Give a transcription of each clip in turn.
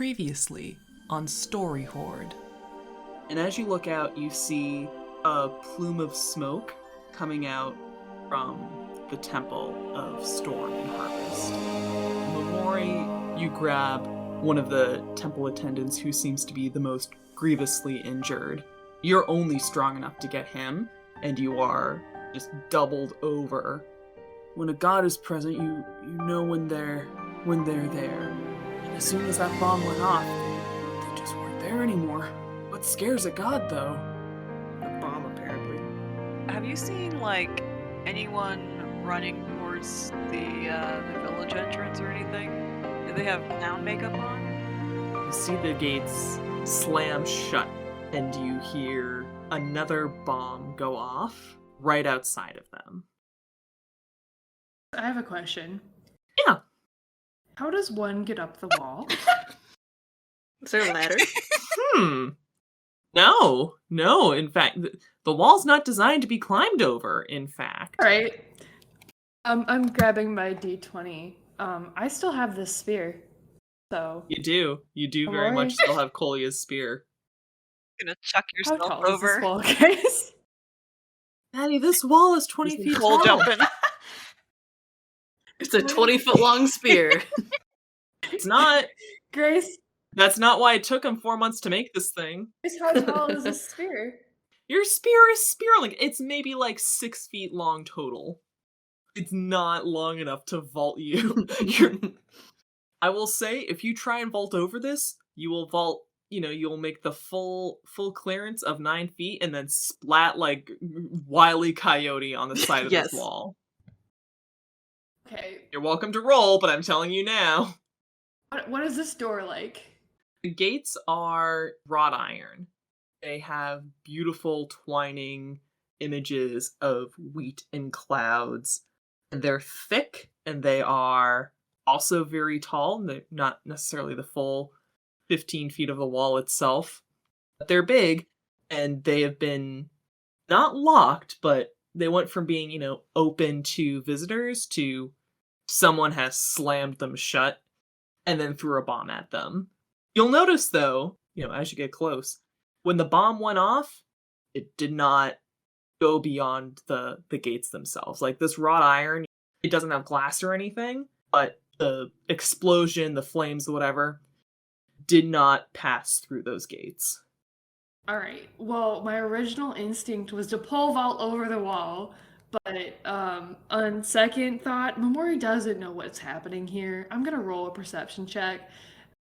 Previously on Story Hoard. And as you look out, you see a plume of smoke coming out from the Temple of Storm and Harvest. Momori, you grab one of the temple attendants who seems to be the most grievously injured. You're only strong enough to get him, and you are just doubled over. When a god is present, you know when they're there. And as soon as that bomb went off, they just weren't there anymore. What scares a god, though? The bomb, apparently. Have you seen, anyone running towards the village entrance or anything? Do they have clown makeup on? You see the gates slam shut, and you hear another bomb go off right outside of them. I have a question. Yeah. How does one get up the wall? Is there a ladder? No. In fact, the wall's not designed to be climbed over, in fact. All right. I'm grabbing my D20. I still have this spear, so... You do very much still have Kolia's spear. Gonna chuck How yourself tall over. is this wall, guys? Maddie, this wall is 20 feet Pole tall. jumping. It's a 20-foot long spear. It's not. Grace, That's not why it took him 4 months to make this thing. how tall is this spear? Your spear is spearling. It's maybe 6 feet long total. It's not long enough to vault you. I will say, if you try and vault over this, you will vault, you'll make the full clearance of 9 feet and then splat like Wile E. Coyote on the side of Yes. this wall. Okay, You're welcome to roll, but I'm telling you now. what is this door like? The gates are wrought iron. They have beautiful twining images of wheat and clouds. And they're thick, and they are also very tall. They're not necessarily the full 15 feet of the wall itself. But they're big, and they have been not locked, but they went from being, open to visitors to someone has slammed them shut and then threw a bomb at them. You'll notice, though, as you get close, when the bomb went off, it did not go beyond the gates themselves. Like, this wrought iron, it doesn't have glass or anything, but the explosion, the flames, whatever, did not pass through those gates. All right. Well, my original instinct was to pole vault over the wall, but on second thought, Momori doesn't know what's happening here. I'm gonna roll a perception check.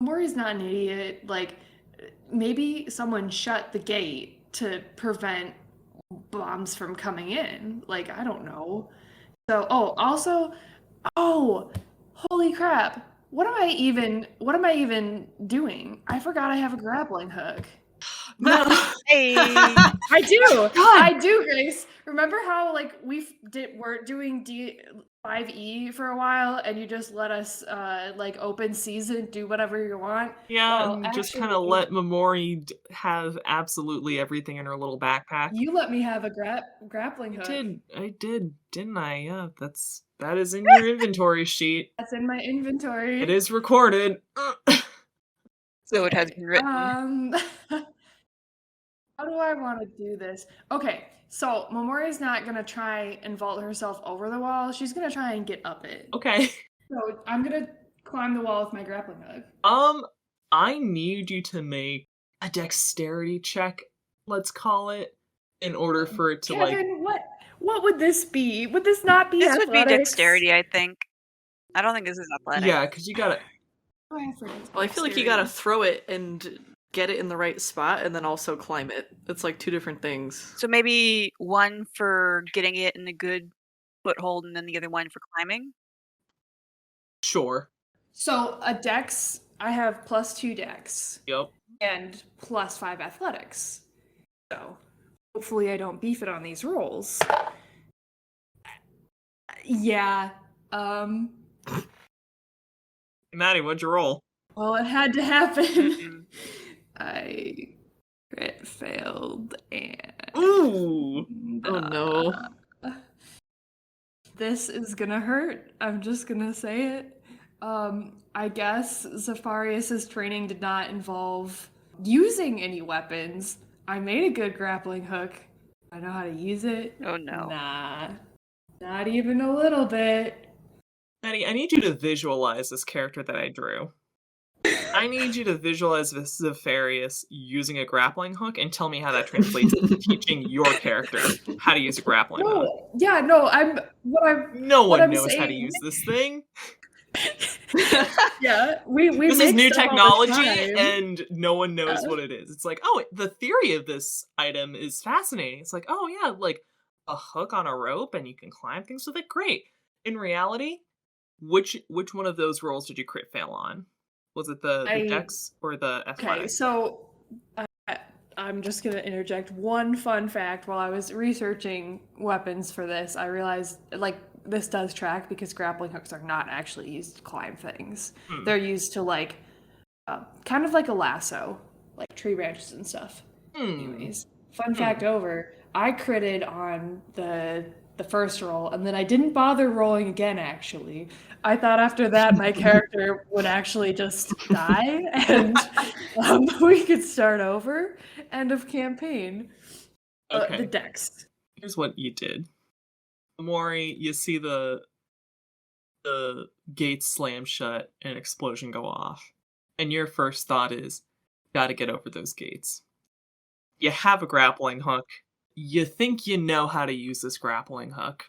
Momori's not an idiot. Maybe someone shut the gate to prevent bombs from coming in. I don't know. So, holy crap. What am I even doing? I forgot I have a grappling hook. No. Hey! I do. God. I do, Grace. Remember how we're doing D5E for a while, and you just let us open season, do whatever you want. Yeah, Well, and just actually- kind of let Momori have absolutely everything in her little backpack. You let me have a grappling hook. I did, didn't I? Yeah, that is in your inventory sheet. That's in my inventory. It is recorded. So it has been written. How do I want to do this? Okay, so Momori's not gonna try and vault herself over the wall. She's gonna try and get up it. Okay. So I'm gonna climb the wall with my grappling hook. I need you to make a dexterity check, let's call it, in order for it to Kevin, what would this be? Would this not be This would be athletics? dexterity, I think. I don't think this is athletic. Yeah, because you gotta. Oh, I forgot it's Well, I feel like you gotta throw it and get it in the right spot and then also climb it. It's like two different things. So maybe one for getting it in a good foothold and then the other one for climbing? Sure. So a dex, I have +2 dex Yep. and +5 athletics. So hopefully I don't beef it on these rolls. Yeah. Maddie, what'd you roll? Well, it had to happen. Mm-mm. I crit failed and Ooh. Oh no. this is gonna hurt. I'm just gonna say it. I guess Zafarius's training did not involve using any weapons. I made a good grappling hook. I know how to use it. Oh no. Nah. Not even a little bit. Maddie, I need you to visualize this character that I drew. I need you to visualize this Zafarius using a grappling hook and tell me how that translates to teaching your character how to use a grappling hook. No, yeah, no, No what one I'm knows how to saying- use this thing. yeah, we This is make new stuff all the technology time. and no one knows what it is. It's like, oh, the theory of this item is fascinating. It's like, oh yeah, like a hook on a rope and you can climb things with it. Great. In reality, which one of those rolls did you crit fail on? Was it the Dex or the Okay, Athletics? so I'm just gonna interject one fun fact. While I was researching weapons for this, I realized like this does track because grappling hooks are not actually used to climb things. They're used to like kind of like a lasso, like tree branches and stuff. Anyways, fun fact over. I critted on the first roll, and then I didn't bother rolling again, actually. I thought after that my character would actually just die, and we could start over. End of campaign. Okay. The Dex. Here's what you did. Momori, you see the gates slam shut and an explosion go off. And your first thought is, gotta get over those gates. You have a grappling hook. You think you know how to use this grappling hook.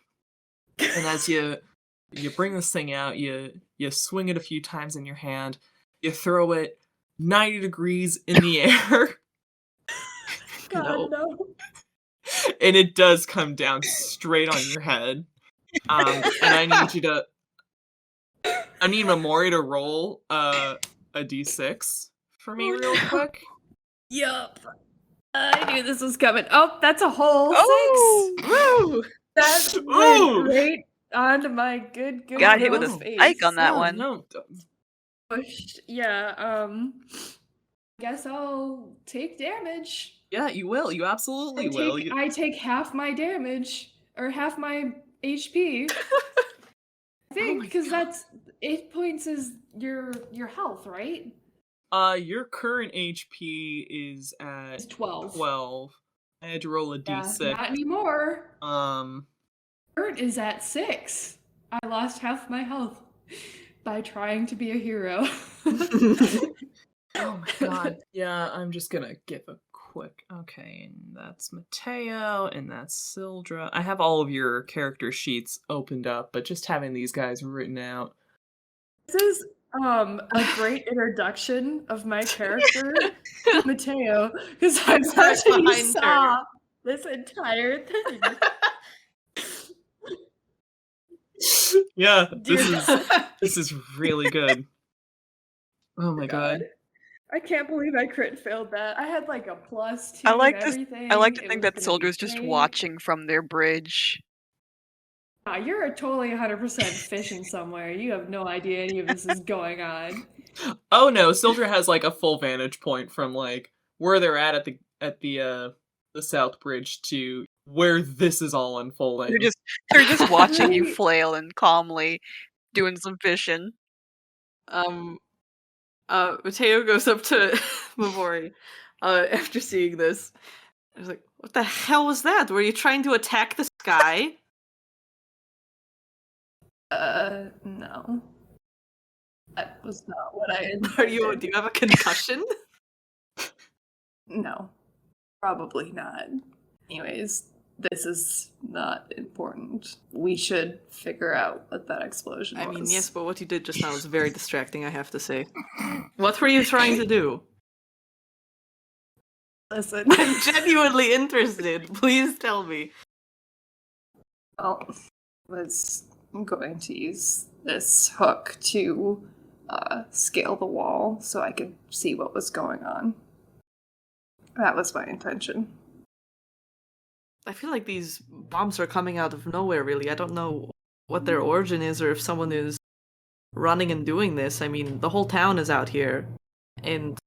And as you bring this thing out, you swing it a few times in your hand, you throw it 90 degrees in the air. God, no. And it does come down straight on your head. And I need Momori to roll a d6 for me real quick. Yup. I knew this was coming. Oh, that's a whole six. Woo! That Ooh. went right onto my good Got hit with girl's a face. spike on that Oh, one. No. Pushed. Yeah, guess I'll take damage. Yeah, you will. You absolutely will. I take half my damage, or half my HP. I think, my because God. that's 8 points is your health, right? Your current HP is at It's 12. 12. I had to roll a Yeah, d6. not anymore. Um, Current is at 6. I lost half my health by trying to be a hero. oh my god. Yeah, I'm just gonna give a quick. Okay, and that's Mateo, and that's Sildra. I have all of your character sheets opened up, but just having these guys written out. This is a great introduction of my character, Mateo, because I'm such behind you saw this entire thing. Yeah, this is really good. Oh my god. I can't believe I crit failed that. I had like a +2 I like and this. everything. I like to It think was that gonna be soldiers just great. watching from their bridge. You're a totally 100% fishing somewhere. You have no idea any of this is going on. Oh no, Sildra has like a full vantage point from like where they're at the South Bridge to where this is all unfolding. They're just watching you Really? flail and calmly doing some fishing. Mateo goes up to Momori after seeing this. I was like, what the hell was that? Were you trying to attack the sky? No. That was not what I Do intended. you have a concussion? No. Probably not. Anyways, this is not important. We should figure out what that explosion was. I mean, yes, but what you did just now was very distracting, I have to say. What were you trying to do? Listen. I'm genuinely interested. Please tell me. Well, I'm going to use this hook to scale the wall so I could see what was going on. That was my intention. I feel like these bombs are coming out of nowhere, really. I don't know what their origin is or if someone is running and doing this. I mean, the whole town is out here. And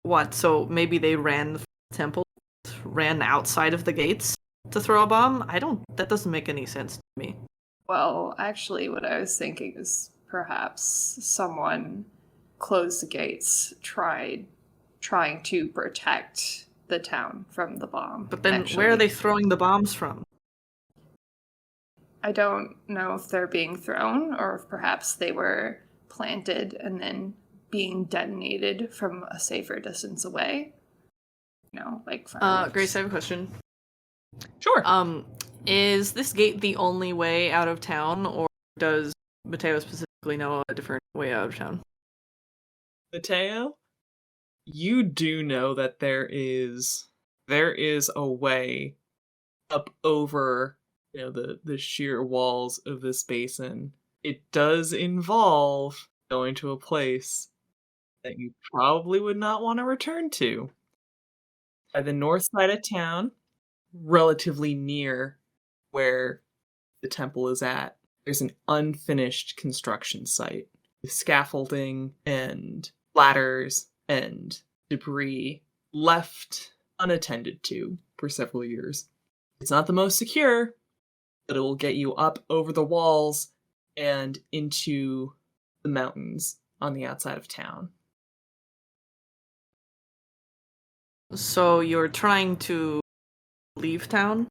what? So maybe they ran the temple, ran outside of the gates to throw a bomb? That doesn't make any sense to me. Well, actually, what I was thinking is perhaps someone closed the gates, trying to protect the town from the bomb. But then actually. where are they throwing the bombs from? I don't know if they're being thrown or if perhaps they were planted and then being detonated from a safer distance away. Like fireworks. Grace, I have a question. Sure. Is this gate the only way out of town, or does Mateo specifically know a different way out of town? Mateo, you do know that there is a way up over the sheer walls of this basin. It does involve going to a place that you probably would not want to return to. By the north side of town, relatively near where the temple is at, there's an unfinished construction site with scaffolding and ladders and debris left unattended to for several years. It's not the most secure, but it will get you up over the walls and into the mountains on the outside of town. So you're trying to leave town?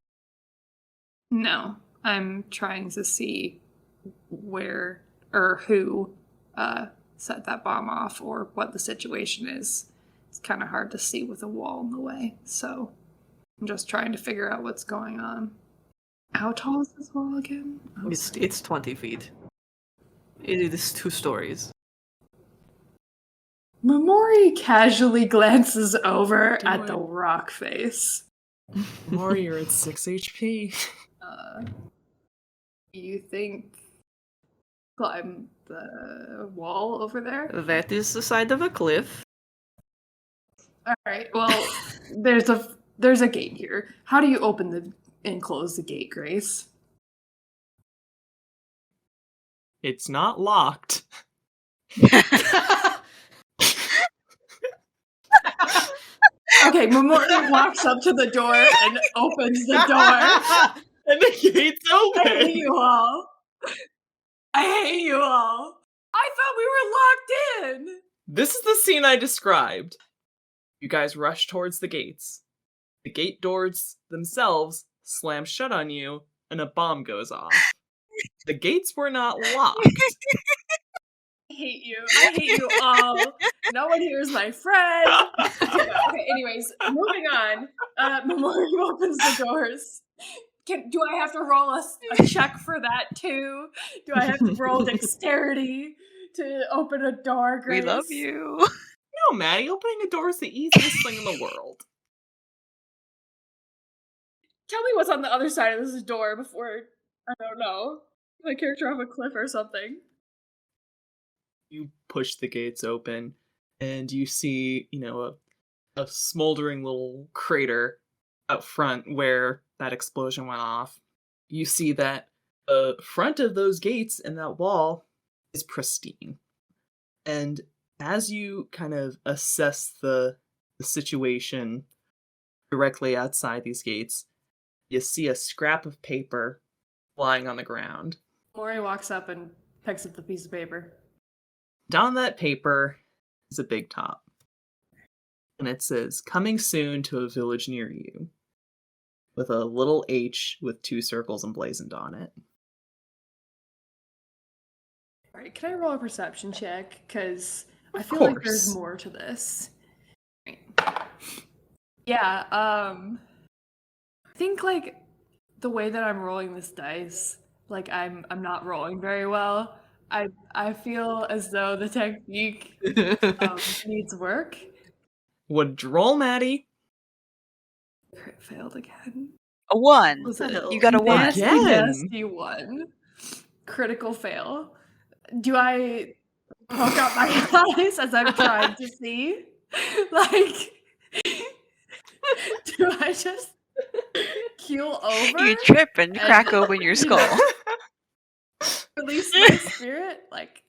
No, I'm trying to see where or who set that bomb off or what the situation is. It's kind of hard to see with a wall in the way, so I'm just trying to figure out what's going on. How tall is this wall again? It's 20 feet. It is 2 stories. Momori casually glances over Do at it. the rock face. Momori, you're at 6 HP. You think climb the wall over there? That is the side of a cliff. All right. Well, there's a gate here. How do you open and close the gate, Grace? It's not locked. Okay, Momori walks up to the door and opens the door. And the gate's I open. hate you all. I hate you all. I thought we were locked in. This is the scene I described. You guys rush towards the gates. The gate doors themselves slam shut on you, and a bomb goes off. The gates were not locked. I hate you. I hate you all. No one here is my friend. Okay, anyways, moving on. Momori opens the doors. Do I have to roll a check for that too? Do I have to roll dexterity to open a door, Grace? We love you. No, Maddie, opening a door is the easiest thing in the world. Tell me what's on the other side of this door before, I don't know, my character off a cliff or something. You push the gates open, and you see, a smoldering little crater out front where that explosion went off. You see that the front of those gates and that wall is pristine. And as you kind of assess the situation directly outside these gates, you see a scrap of paper lying on the ground. Momori walks up and picks up the piece of paper. Down that paper is a big top. And it says, "Coming soon to a village near you," with a little H with 2 circles emblazoned on it. Alright, can I roll a perception check? Because I Of feel like course. there's more to this. Yeah, I think like the way that I'm rolling this dice, like I'm not rolling very well. I feel as though the technique needs work. What'd you roll, Maddie? Crit failed again. A 1. Was it You got a 1. nasty, Again? nasty 1? Critical fail. Do I poke out my eyes as I'm trying to see? Like, do I just keel over? You trip and and, crack open your skull. Release my spirit? Like,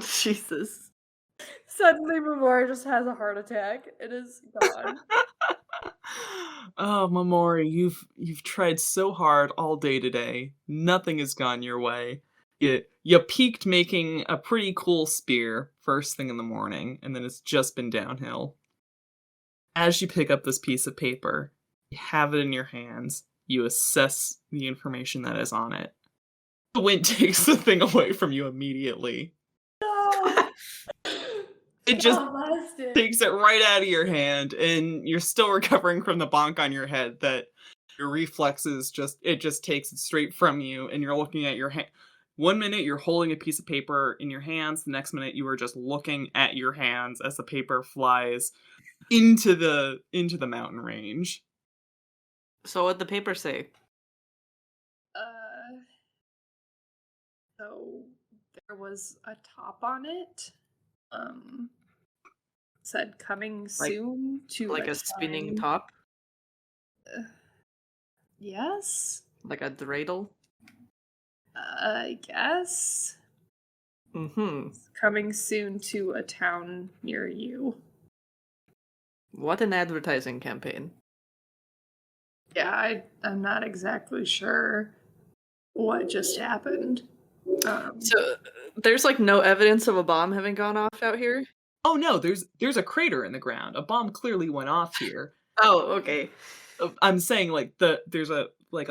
Jesus. suddenly Momori just has a heart attack. It is gone. Oh, Momori, you've tried so hard all day today. Nothing has gone your way. You You peaked making a pretty cool spear first thing in the morning, and then it's just been downhill. As you pick up this piece of paper, you have it in your hands, you assess the information that is on it. The wind takes the thing away from you immediately. No. It just Molested. takes it right out of your hand, and you're still recovering from the bonk on your head that your reflexes just takes it straight from you, and you're looking at your hand. 1 minute you're holding a piece of paper in your hands, the next minute you are just looking at your hands as the paper flies into the mountain range. So what'd the paper say? So there was a top on it. Said coming soon to Like a spinning time. top? Yes. Like a dreidel? I guess. Mm-hmm. Coming soon to a town near you. What an advertising campaign. Yeah, I'm not exactly sure what just happened. So there's like no evidence of a bomb having gone off out here? Oh no, there's a crater in the ground. A bomb clearly went off here. Oh, okay. I'm saying like there's a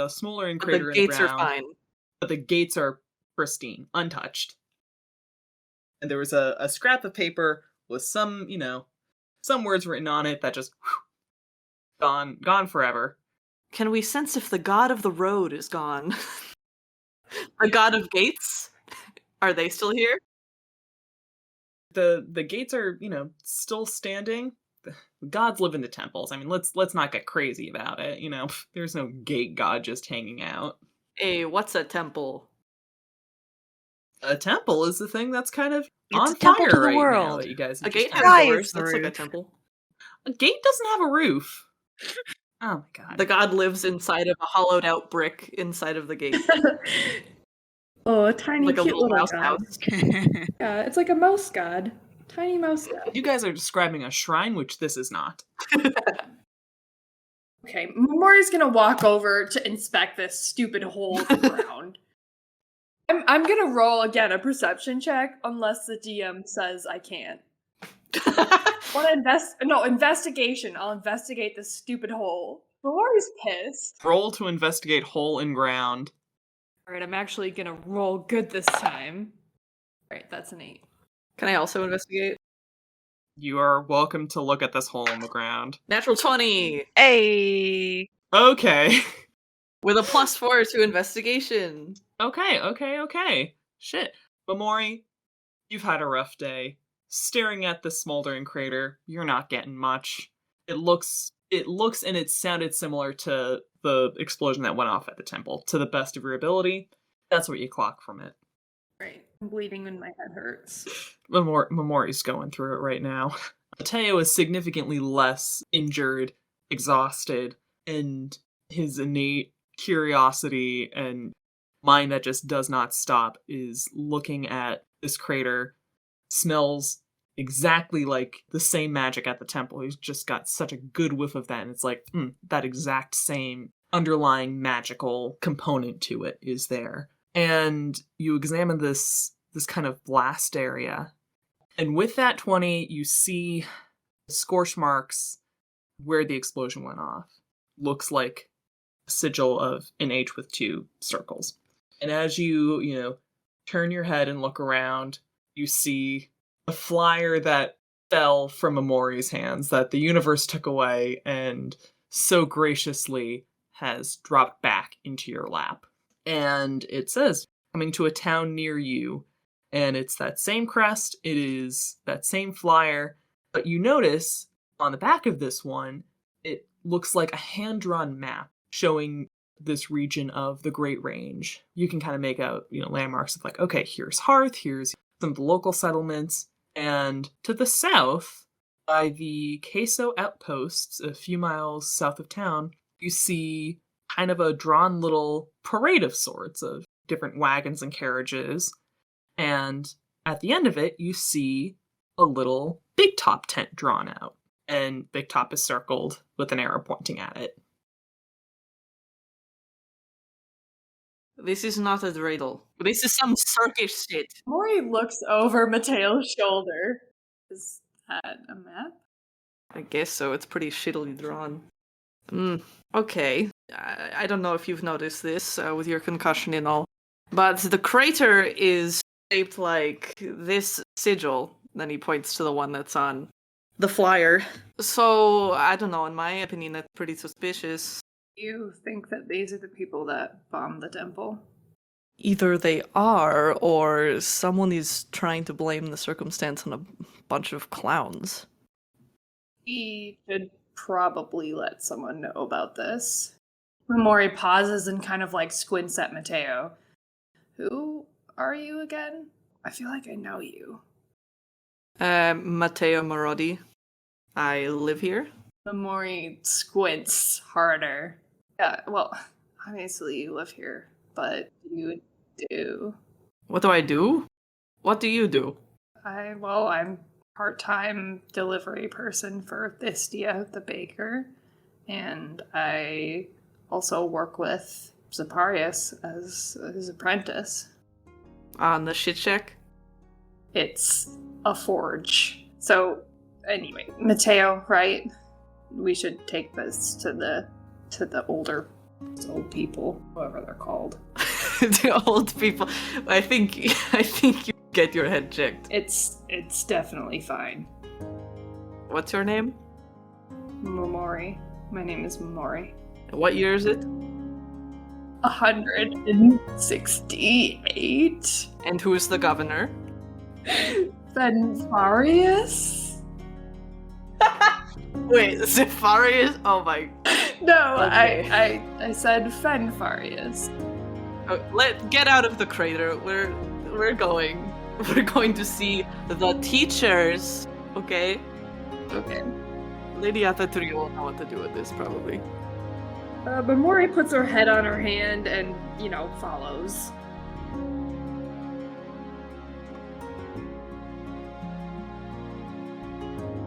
smoldering But crater the in the gates ground. are fine. But the gates are pristine, untouched. And there was a scrap of paper with some words written on it that just gone forever. Can we sense if the god of the road is gone? The god of gates? Are they still here? The gates are, still standing. The gods live in the temples. I mean, let's not get crazy about it, There's no gate god just hanging out. Hey, what's a temple? A temple is the thing that's kind of It's on a temple fire to the right now world. that you guys A have gate just has Sky doors. is the That's like a roof. temple. A gate doesn't have a roof. Oh my god. The god lives inside of a hollowed out brick inside of the gate. Oh, a tiny Like a cute little little mouse god. house. Yeah, it's like a mouse god. Tiny mouse god. You guys are describing a shrine, which this is not. Okay, Momori's gonna walk over to inspect this stupid hole in the ground. I'm gonna roll again a perception check unless the DM says I can't. Investigation. I'll investigate this stupid hole. Momori's pissed. Roll to investigate hole in ground. Alright, I'm actually gonna roll good this time. Alright, that's an 8. Can I also investigate? You are welcome to look at this hole in the ground. Natural 20! Hey! Okay. With a +4 to investigation. Okay. Shit. Momori, you've had a rough day. Staring at the smoldering crater, you're not getting much. It looks and it sounded similar to the explosion that went off at the temple. To the best of your ability, that's what you clock from it. Right. I'm bleeding when my head hurts. Momori's going through it right now. Mateo is significantly less injured, exhausted, and his innate curiosity and mind that just does not stop is looking at this crater. Smells exactly like the same magic at the temple. He's just got such a good whiff of that, and it's like, that exact same underlying magical component to it is there. And you examine this kind of blast area, and with that 20, you see scorch marks where the explosion went off. Looks like a sigil of an H with 2 circles. And as you turn your head and look around, you see a flyer that fell from Momori's hands that the universe took away and so graciously has dropped back into your lap. And it says, coming to a town near you. And it's that same crest, it is that same flyer, but you notice on the back of this one, it looks like a hand-drawn map showing this region of the Great Range. You can kind of make out, landmarks of like, okay, here's Hearth, here's some of the local settlements, and to the south, by the Queso outposts, a few miles south of town, you see kind of a drawn little parade of sorts of different wagons and carriages, and at the end of it, you see a little Big Top tent drawn out, and Big Top is circled with an arrow pointing at it. This is not a dreidel. This is some circus shit. Mori looks over Mateo's shoulder. Is that a map? I guess so. It's pretty shittily drawn. Okay. I don't know if you've noticed this with your concussion and all, but the crater is shaped like this sigil. Then he points to the one that's on the flyer. So, I don't know. In my opinion, that's pretty suspicious. You think that these are the people that bombed the temple? Either they are, or someone is trying to blame the circumstance on a bunch of clowns. We should probably let someone know about this. Momori pauses and kind of like squints at Mateo. Who are you again? I feel like I know you. Mateo Marodi. I live here. Momori squints harder. Yeah, well, obviously you live here, but you do. What do I do? What do you do? I'm part-time delivery person for Thistia, the baker, and I also work with Zeparius as his apprentice. On the shit shack? It's a forge. So, anyway, Mateo, right? We should take this to the old people, whoever they're called. The old people. I think you get your head checked. It's definitely fine. What's your name? Momori. My name is Momori. What year is it? 168. And who's the governor? Fenfarius? Wait, Zephyrius? Oh my. No, Okay. I said Fenfarius. Get out of the crater. We're going. We're going to see the teachers. Okay. Okay. Lady Ataturi will know what to do with this probably. Momori puts her head on her hand and, follows.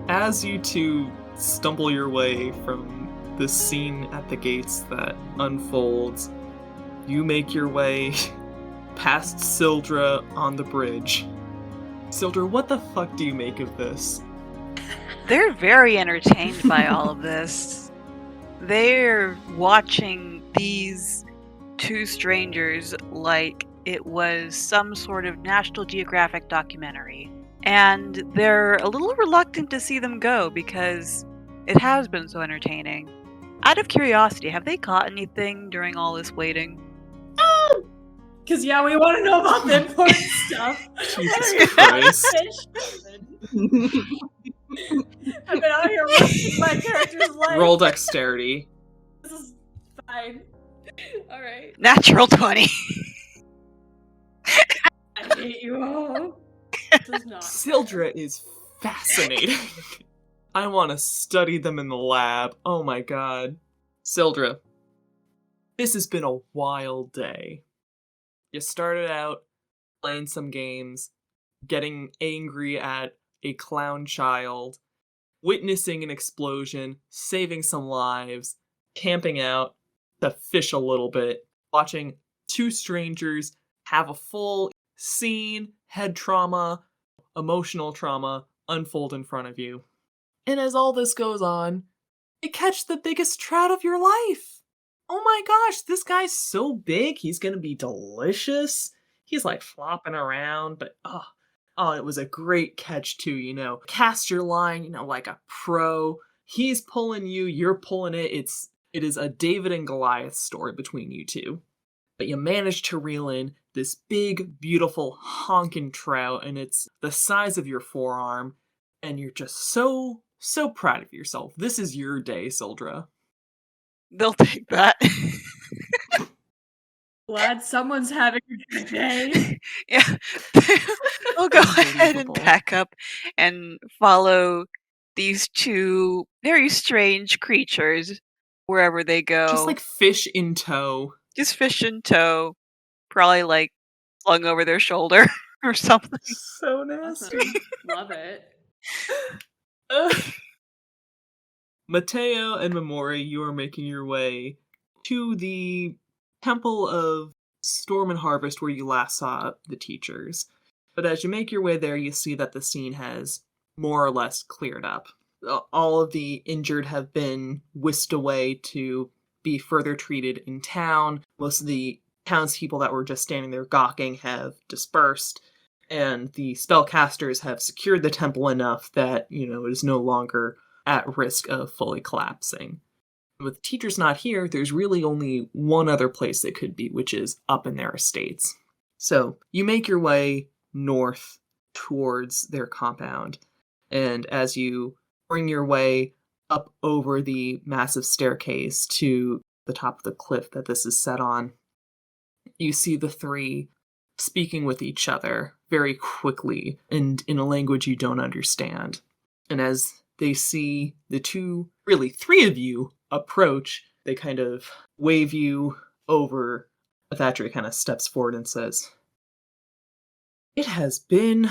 As you two stumble your way from the scene at the gates that unfolds, you make your way past Sildra on the bridge. Sildra, what the fuck do you make of this? They're very entertained by all of this. They're watching these two strangers like it was some sort of National Geographic documentary. And they're a little reluctant to see them go because it has been so entertaining. Out of curiosity, have they caught anything during all this waiting? Because, we want to know about the important stuff. Jesus Christ. I've been out here risking my character's life. Roll dexterity. This is fine. Alright. Natural 20. I hate you all. This is not. Sildra is fascinating. I want to study them in the lab. Oh my god. Sildra, this has been a wild day. You started out playing some games, getting angry at a clown child, witnessing an explosion, saving some lives, camping out to fish a little bit, watching two strangers have a full scene, head trauma, emotional trauma unfold in front of you. And as all this goes on, you catch the biggest trout of your life. Oh my gosh, this guy's so big, he's gonna be delicious. He's like flopping around, but it was a great catch too, Cast your line, like a pro. He's pulling you, you're pulling it. It is a David and Goliath story between you two. But you managed to reel in this big, beautiful, honking trout, and it's the size of your forearm, and you're just so proud of yourself. This is your day, Sildra. They'll take that. Glad someone's having a good day. Yeah. They'll go ahead and pack up and follow these two very strange creatures wherever they go. Just like fish in tow. Just fish in tow. Probably like slung over their shoulder or something. So nasty. Awesome. Love it. Mateo and Momori, you are making your way to the Temple of Storm and Harvest where you last saw the teachers. But as you make your way there, you see that the scene has more or less cleared up. All of the injured have been whisked away to be further treated in town. Most of the townspeople that were just standing there gawking have dispersed, and the spellcasters have secured the temple enough that, it is no longer at risk of fully collapsing. With teachers not here, there's really only one other place they could be, which is up in their estates. So you make your way north towards their compound, and as you bring your way up over the massive staircase to the top of the cliff that this is set on, you see the three speaking with each other very quickly and in a language you don't understand. And as they see the three of you approach, they kind of wave you over. Thatcher kind of steps forward and says, "It has been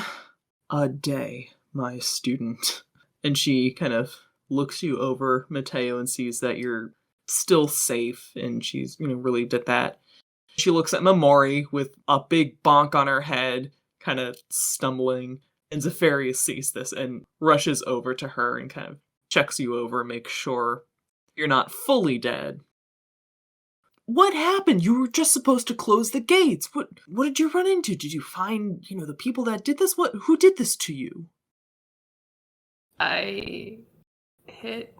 a day, my student." And she kind of looks you over, Mateo, and sees that you're still safe, and she's, relieved at that. She looks at Momori with a big bonk on her head, kind of stumbling, and Zephyrius sees this and rushes over to her and kind of checks you over, makes sure you're not fully dead. "What happened? You were just supposed to close the gates. What did you run into? Did you find, the people that did this? Who did this to you?" I hit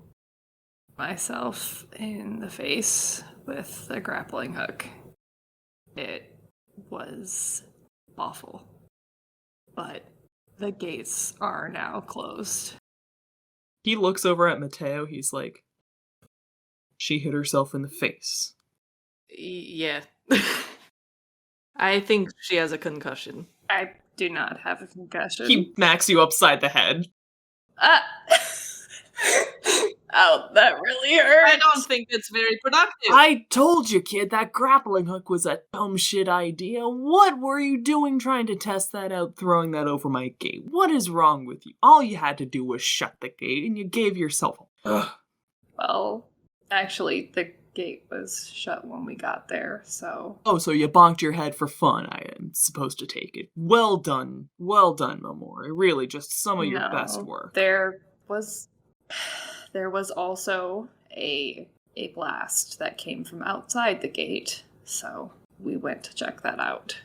myself in the face with a grappling hook. It was awful. But the gates are now closed. He looks over at Mateo. He's like, "She hit herself in the face." Yeah. I think she has a concussion. I do not have a concussion. He smacks you upside the head. Ah! Ow, that really hurt. I don't think it's very productive. I told you, kid, that grappling hook was a dumb shit idea. What were you doing trying to test that out, throwing that over my gate? What is wrong with you? All you had to do was shut the gate, and you gave yourself... Ugh. Well, actually, the gate was shut when we got there, so... Oh, so you bonked your head for fun, I am supposed to take it. Well done, Momori. Really, just some of your best work. There was also a blast that came from outside the gate, so we went to check that out.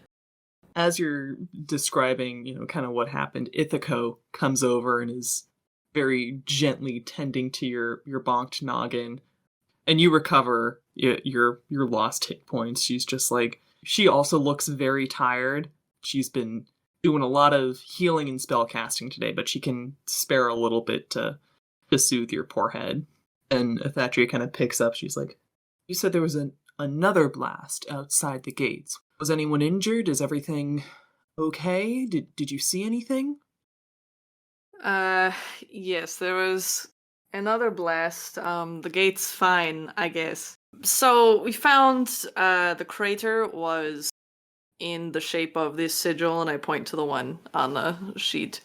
As you're describing, kind of what happened, Ithaco comes over and is very gently tending to your bonked noggin, and you recover your lost hit points. She's just like, she also looks very tired. She's been doing a lot of healing and spell casting today, but she can spare a little bit to soothe your poor head. And Athatria kind of picks up. She's like, "You said there was another blast outside the gates. Was anyone injured? Is everything okay? Did you see anything?" Yes, there was another blast. The gate's fine, I guess. So we found the crater was in the shape of this sigil, and I point to the one on the sheet.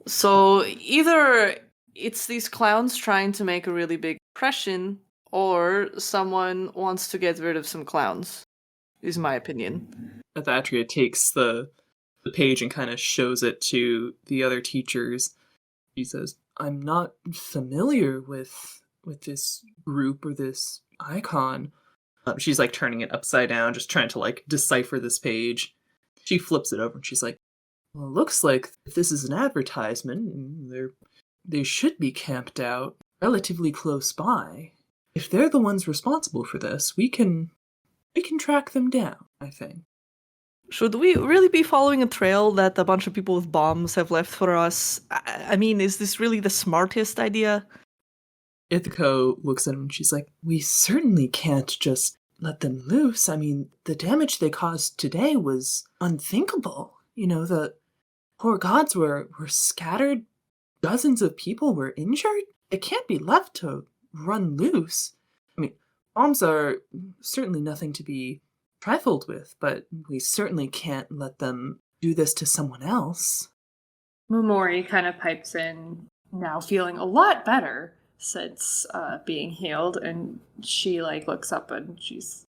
So either it's these clowns trying to make a really big impression, or someone wants to get rid of some clowns, is my opinion. Athatria takes the page and kind of shows it to the other teachers. He says, "I'm not familiar with this group or this icon." She's like turning it upside down, just trying to like decipher this page. She flips it over and she's like, "Well, it looks like if this is an advertisement, they should be camped out relatively close by. If they're the ones responsible for this, we can track them down, I think." Should we really be following a trail that a bunch of people with bombs have left for us? I mean, is this really the smartest idea? Ithaco looks at him and she's like, "We certainly can't just let them loose. I mean, the damage they caused today was unthinkable. The poor gods were scattered. Dozens of people were injured. They can't be left to run loose. I mean, bombs are certainly nothing to be trifled with, but we certainly can't let them do this to someone else." Momori kind of pipes in, now feeling a lot better since being healed, and she looks up and she's,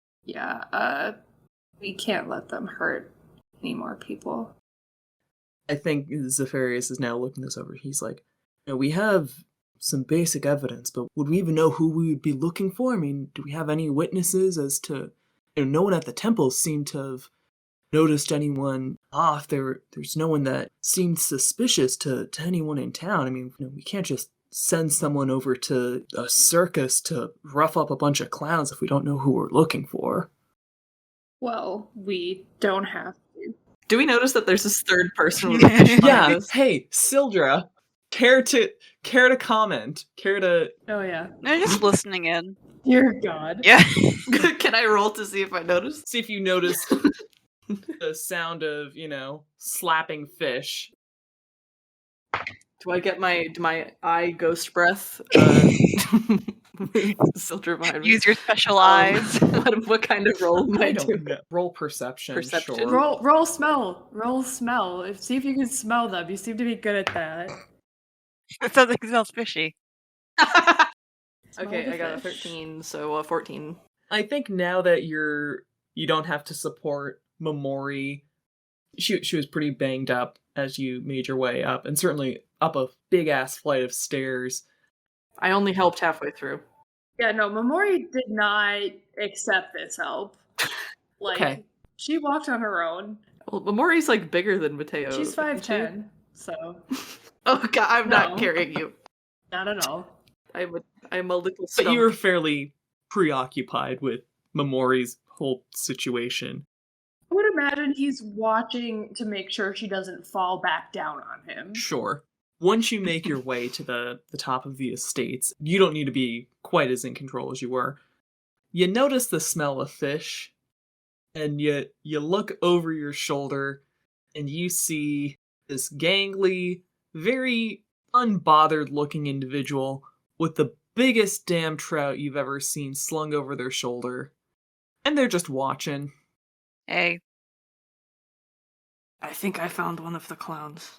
We can't let them hurt any more people. I think Zephyrius is now looking this over. He's like, we have some basic evidence, but would we even know who we would be looking for? I mean, do we have any witnesses as to... no one at the temple seemed to have noticed anyone off. There's no one that seemed suspicious to anyone in town. I mean, we can't just send someone over to a circus to rough up a bunch of clowns if we don't know who we're looking for. Well, we don't have to. Do we notice that there's this third person with a fish behind us? Hey, Sildra, care to comment? Care to... Oh, yeah. They're just listening in. Dear God. Yeah. Can I roll to see if I notice? See if you notice the sound of, slapping fish. Do I get my eye ghost breath? Sildra behind me. Use your special eyes. What kind of roll am I don't doing? know. Roll perception. Perception? Sure. Roll smell. Roll smell. See if you can smell them. You seem to be good at that. It sounds like it smells fishy. Okay, the I got a fish. 13, so 14. I think now that you don't have to support Momori, she was pretty banged up as you made your way up, and certainly up a big-ass flight of stairs. I only helped halfway through. Yeah, no, Momori did not accept this help. Okay. She walked on her own. Well, Momori's like bigger than Mateo. She's isn't she? 5'10", so Oh god, I'm not No. carrying you. not at all. I'm a little But stump. you were fairly preoccupied with Momori's whole situation. I would imagine he's watching to make sure she doesn't fall back down on him. Sure. Once you make your way to the top of the estates, you don't need to be quite as in control as you were. You notice the smell of fish, and you look over your shoulder, and you see this gangly, very unbothered looking individual with the biggest damn trout you've ever seen slung over their shoulder. And they're just watching. Hey. I think I found one of the clowns.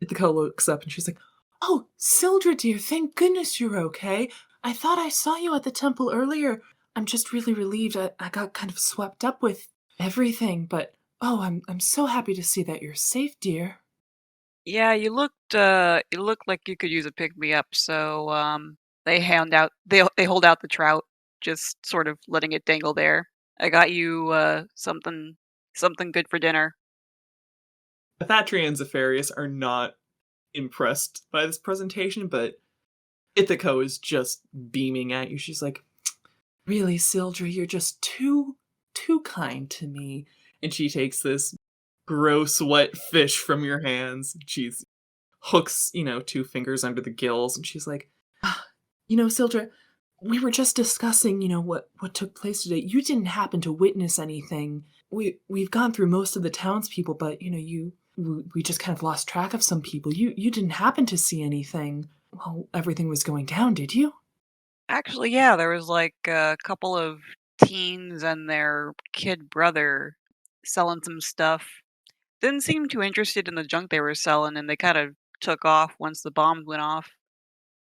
Ithaca looks up and she's like, "Oh, Sildra dear, thank goodness you're okay. I thought I saw you at the temple earlier. I'm just really relieved. I got kind of swept up with everything, but I'm so happy to see that you're safe, dear." Yeah, you looked like you could use a pick me up, so they hold out the trout, just sort of letting it dangle there. I got you something good for dinner. Athatria and Zephyrius are not impressed by this presentation, but Ithaca is just beaming at you. She's like, "Really, Sildra, you're just too kind to me." And she takes this gross wet fish from your hands. She's hooks, 2 fingers under the gills, and she's like, Sildra, we were just discussing, what took place today. You didn't happen to witness anything. We've gone through most of the townspeople, but we just kind of lost track of some people. You didn't happen to see anything while everything was going down, did you? Actually, yeah, there was like a couple of teens and their kid brother selling some stuff. Didn't seem too interested in the junk they were selling, and they kind of took off once the bombs went off.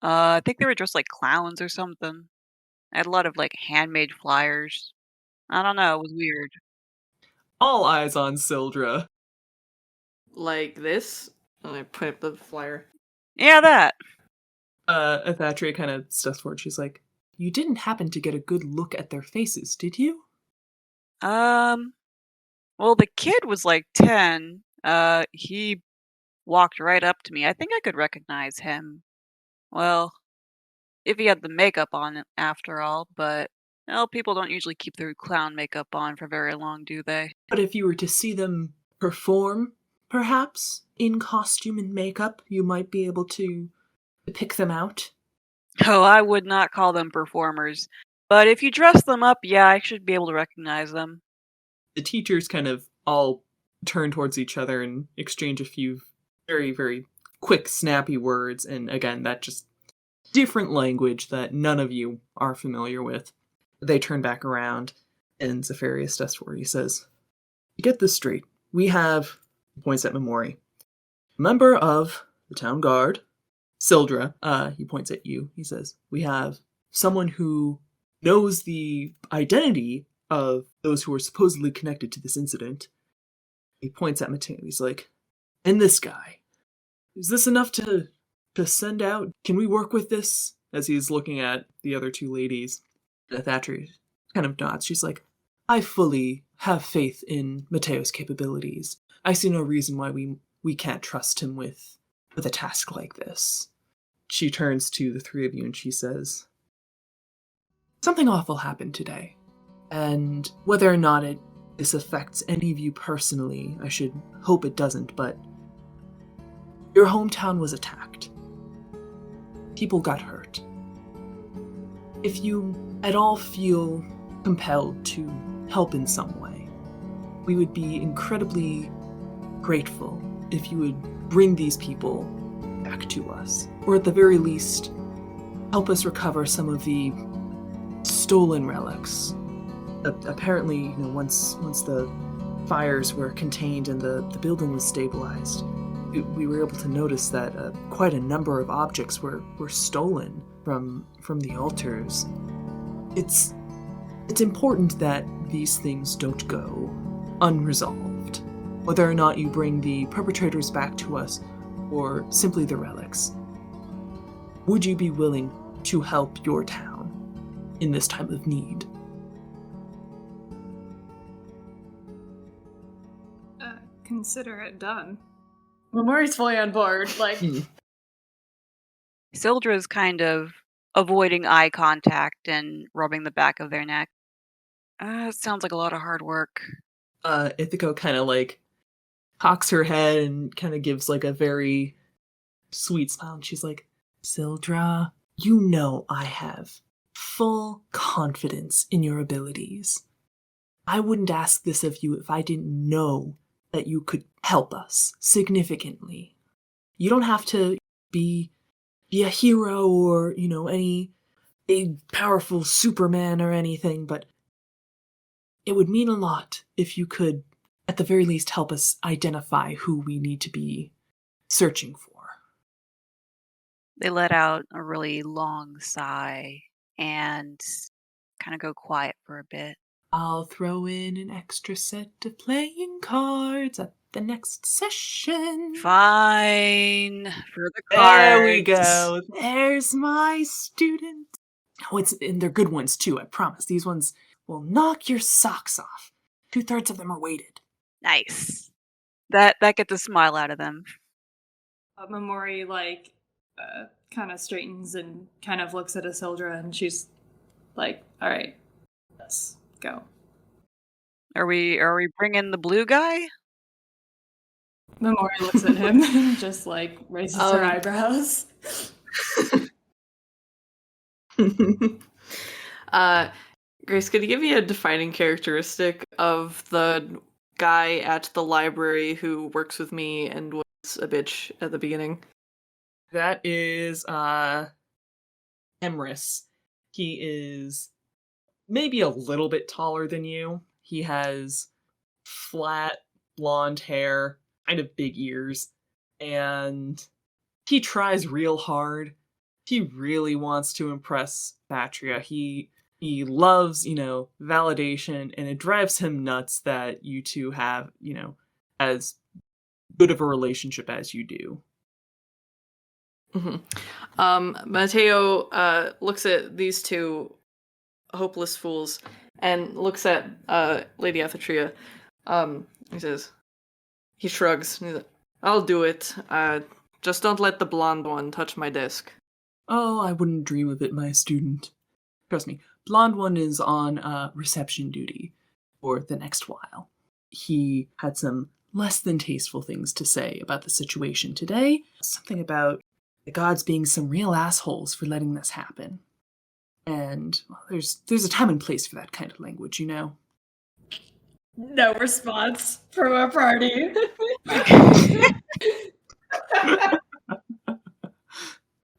I think they were dressed like clowns or something. I had a lot of like handmade flyers. I don't know, it was weird. All eyes on Sildra. Like this? And I put up the flyer. Yeah, that. Athatria kind of steps forward. She's like, "You didn't happen to get a good look at their faces, did you?" Well, the kid was like 10. He walked right up to me. I think I could recognize him. Well, if he had the makeup on after all, but well, people don't usually keep their clown makeup on for very long, do they? But if you were to see them perform, perhaps, in costume and makeup, you might be able to pick them out. Oh, I would not call them performers. But if you dress them up, yeah, I should be able to recognize them. The teachers kind of all turn towards each other and exchange a few very, very quick, snappy words. And again, that just different language that none of you are familiar with. They turn back around, and Zephyrius steps forward. He says, "Get this straight. We have," points at Momori, "a member of the town guard, Sildra, he points at you. He says, we have someone who knows the identity of those who are supposedly connected to this incident. He points at Mateo. He's like, and this guy. Is this enough to send out? Can we work with this? As he's looking at the other two ladies. Thatcher kind of nods. She's like, I fully have faith in Mateo's capabilities. I see no reason why we can't trust him with a task like this. She turns to the three of you and she says, something awful happened today. And whether or not this affects any of you personally, I should hope it doesn't, but your hometown was attacked. People got hurt. If you at all feel compelled to help in some way, we would be incredibly grateful if you would bring these people back to us, or at the very least, help us recover some of the stolen relics. Apparently, once the fires were contained and the building was stabilized, we were able to notice that quite a number of objects were stolen from the altars. It's important that these things don't go unresolved, whether or not you bring the perpetrators back to us or simply the relics. Would you be willing to help your town in this time of need? Consider it done. Momori's fully on board. Like, Sildra's kind of avoiding eye contact and rubbing the back of their neck. It sounds like a lot of hard work. Ithaca kind of like cocks her head and kind of gives like a very sweet smile. And she's like, Sildra, you know I have full confidence in your abilities. I wouldn't ask this of you if I didn't know that you could help us significantly. You don't have to be a hero or, any big, powerful Superman or anything, but it would mean a lot if you could, at the very least, help us identify who we need to be searching for. They let out a really long sigh and kind of go quiet for a bit. I'll throw in an extra set of playing cards at the next session. Fine. For the cards. There we go. There's my student. Oh, and they're good ones too, I promise. These ones will knock your socks off. 2/3 of them are weighted. Nice. That gets a smile out of them. Momori, kind of straightens and kind of looks at Sildra, and she's like, all right, let's go. Are we bringing the blue guy? Momori looks at him and just raises her eyebrows. Grace, could you give me a defining characteristic of the guy at the library who works with me and was a bitch at the beginning? That is Emrys. He is maybe a little bit taller than you. He has flat blonde hair, kind of big ears, and he tries real hard. He really wants to impress Patria. He loves, validation, and it drives him nuts that you two have, as good of a relationship as you do. Mm-hmm. Mateo looks at these two hopeless fools and looks at Lady Athatria. He shrugs. He's like, I'll do it. Just don't let the blonde one touch my desk. Oh, I wouldn't dream of it, my student. Trust me, blonde one is on reception duty for the next while. He had some less than tasteful things to say about the situation today. Something about the gods being some real assholes for letting this happen. And well, there's a time and place for that kind of language, No response from our party.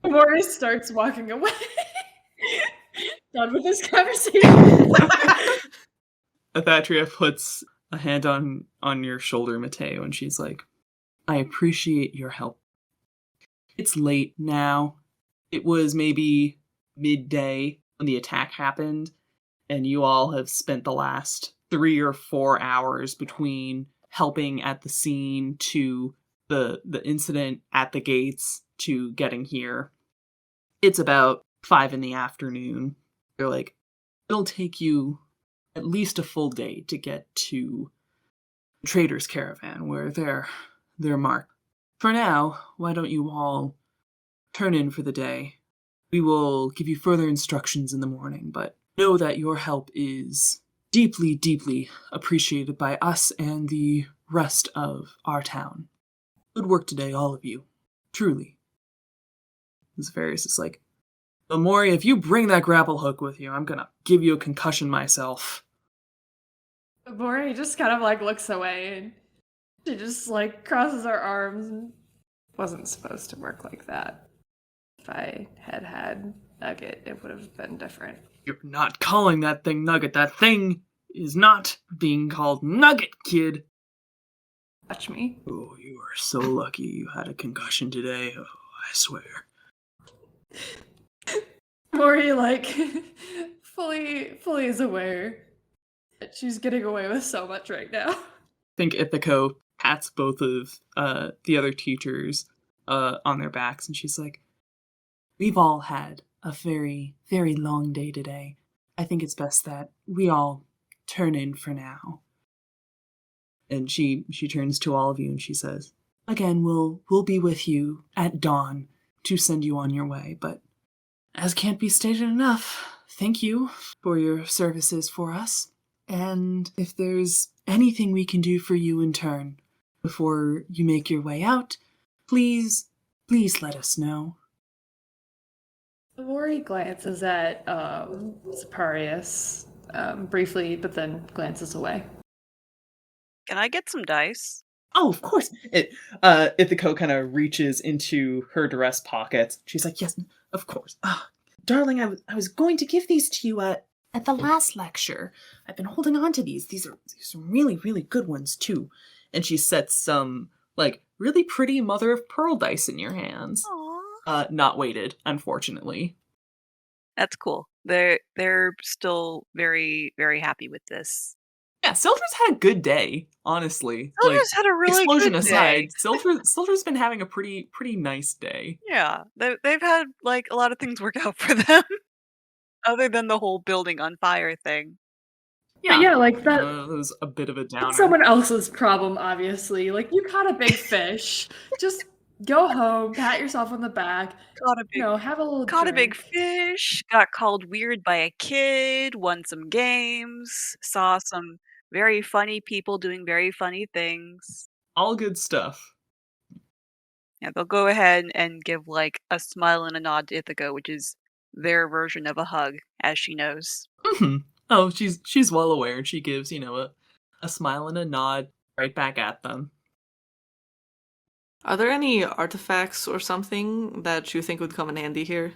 Momori starts walking away. Done with this conversation. Athatria puts a hand on your shoulder, Mateo, and she's like, I appreciate your help. It's late now. It was maybe midday when the attack happened, and you all have spent the last 3 or 4 hours between helping at the scene to the incident at the gates to getting here. It's about 5 in the afternoon. They're like, it'll take you at least a full day to get to the trader's caravan where they're marked. For now, why don't you all turn in for the day? We will give you further instructions in the morning, but know that your help is deeply, deeply appreciated by us and the rest of our town. Good work today, all of you. Truly. Zephyrius is like, Momori, if you bring that grapple hook with you, I'm gonna give you a concussion myself. Momori just kind of like looks away and she just like crosses her arms and wasn't supposed to work like that. If I had Nugget, it would have been different. You're not calling that thing Nugget. That thing is not being called Nugget, kid. Watch me. Oh, you are so lucky you had a concussion today. Oh, I swear. Mori like fully is aware that she's getting away with so much right now. I think Ithaco pats both of the other teachers on their backs, and she's like, we've all had a very, very long day today. I think it's best that we all turn in for now. And she turns to all of you and she says, again, we'll be with you at dawn to send you on your way, but as can't be stated enough, thank you for your services for us. And if there's anything we can do for you in turn before you make your way out, please let us know. Mori glances at Zephyrius briefly, but then glances away. Can I get some dice? Oh, of course. Ithaco kind of reaches into her dress pockets. She's like, yes, of course. Darling, I was going to give these to you at the last lecture. I've been holding on to these. These are some really, really good ones, too. And she sets some, like, really pretty mother of pearl dice in your hands. Aww. Not weighted, unfortunately. That's cool. They're still very, very happy with this. Yeah, Sildra's had a good day, honestly. Sildra's had a really explosion good aside, day. Sildra's been having a pretty nice day. Yeah, they've had like a lot of things work out for them, other than the whole building on fire thing. Yeah, like that. That was a bit of a downer. That's someone else's problem, obviously. Like, you caught a big fish. Just go home, pat yourself on the back. Have a little Caught a big drink. fish, got called weird by a kid, won some games, saw some very funny people doing very funny things. All good stuff. Yeah, they'll go ahead and give like a smile and a nod to Ithaca, which is their version of a hug, as she knows. Mm-hmm. Oh, she's well aware. She gives, a smile and a nod right back at them. Are there any artifacts or something that you think would come in handy here?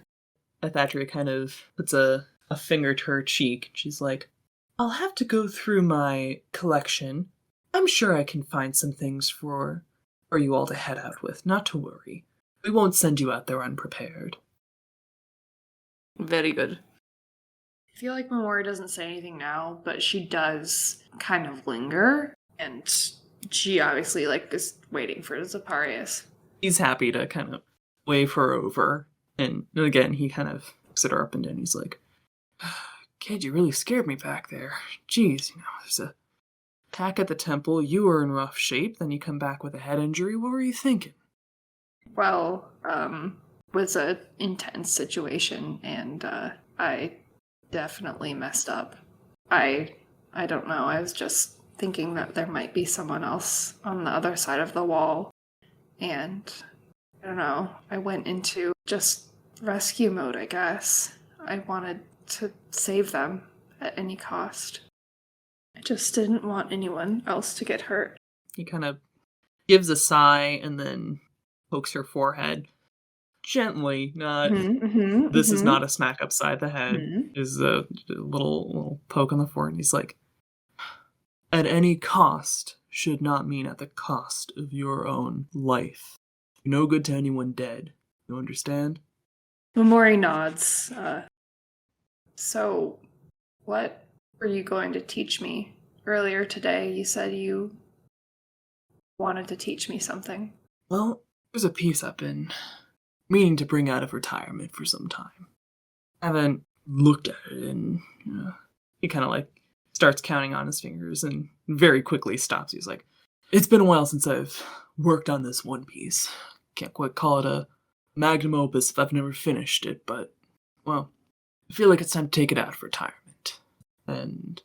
Thatcher kind of puts a finger to her cheek. She's like, I'll have to go through my collection. I'm sure I can find some things for you all to head out with. Not to worry. We won't send you out there unprepared. Very good. I feel like Momori doesn't say anything now, but she does kind of linger, and she obviously is waiting for Zephyrius. He's happy to kind of wave her over, and again he kind of looks at her up and down. He's like, kid, you really scared me back there. Jeez, there's a attack at the temple, you were in rough shape, then you come back with a head injury. What were you thinking? Well, was an intense situation, and I definitely messed up. I don't know, I was just thinking that there might be someone else on the other side of the wall, and I don't know, I went into just rescue mode, I guess. I wanted to save them at any cost. I just didn't want anyone else to get hurt. He kind of gives a sigh and then pokes her forehead. Gently, not. This is not a smack upside the head. Is a little poke on the forehead. And he's like, at any cost should not mean at the cost of your own life. No good to anyone dead. You understand? Momori nods. So, what were you going to teach me? Earlier today, you said you wanted to teach me something. Well, there's a piece I've been meaning to bring out of retirement for some time. I haven't looked at it, and he kind of like starts counting on his fingers and very quickly stops. He's like, it's been a while since I've worked on this one piece. Can't quite call it a magnum opus if I've never finished it, but, well, I feel like it's time to take it out of retirement. And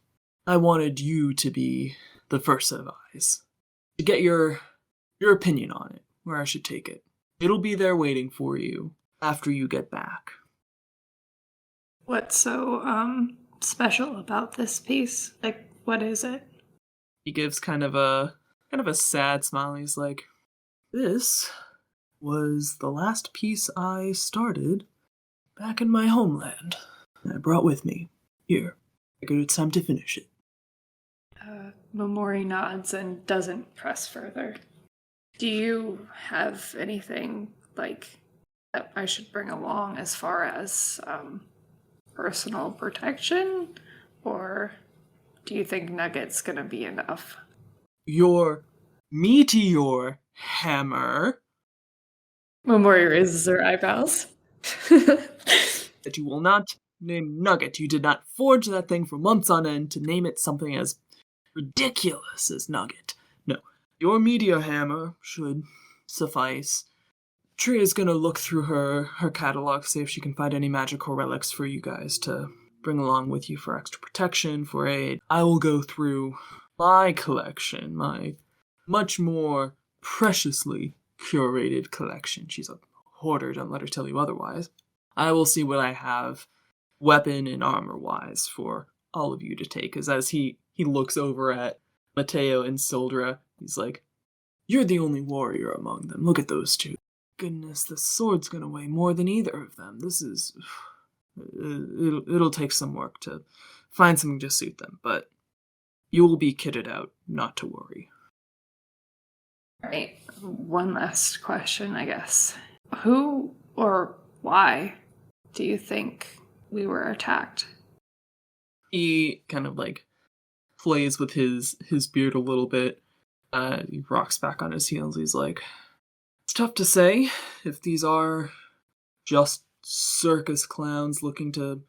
I wanted you to be the first set of eyes, to get your opinion on it, where I should take it. It'll be there waiting for you after you get back. What's so special about this piece? Like, what is it? He gives kind of a sad smile. He's like, this was the last piece I started back in my homeland. I brought with me. Here. Figured it's time to finish it. Momori nods and doesn't press further. Do you have anything, like, that I should bring along as far as, personal protection? Or do you think Nugget's gonna be enough? Your meteor hammer Momori raises her eyebrows. that you will not name Nugget. You did not forge that thing for months on end to name it something as ridiculous as Nugget. No, your meteor hammer should suffice. Tria's gonna look through her catalog, see if she can find any magical relics for you guys to bring along with you for extra protection, for aid. I will go through my collection, my much more preciously curated collection. She's a hoarder, don't let her tell you otherwise. I will see what I have, weapon and armor-wise, for all of you to take. Because as he looks over at Mateo and Sildra, he's like, you're the only warrior among them. Look at those two. Goodness, the sword's gonna weigh more than either of them. This is... It'll take some work to find something to suit them, but you will be kitted out, not to worry. Right. One last question, I guess. Who or why do you think we were attacked? He kind of like plays with his beard a little bit. He rocks back on his heels. He's like, it's tough to say if these are just circus clowns looking to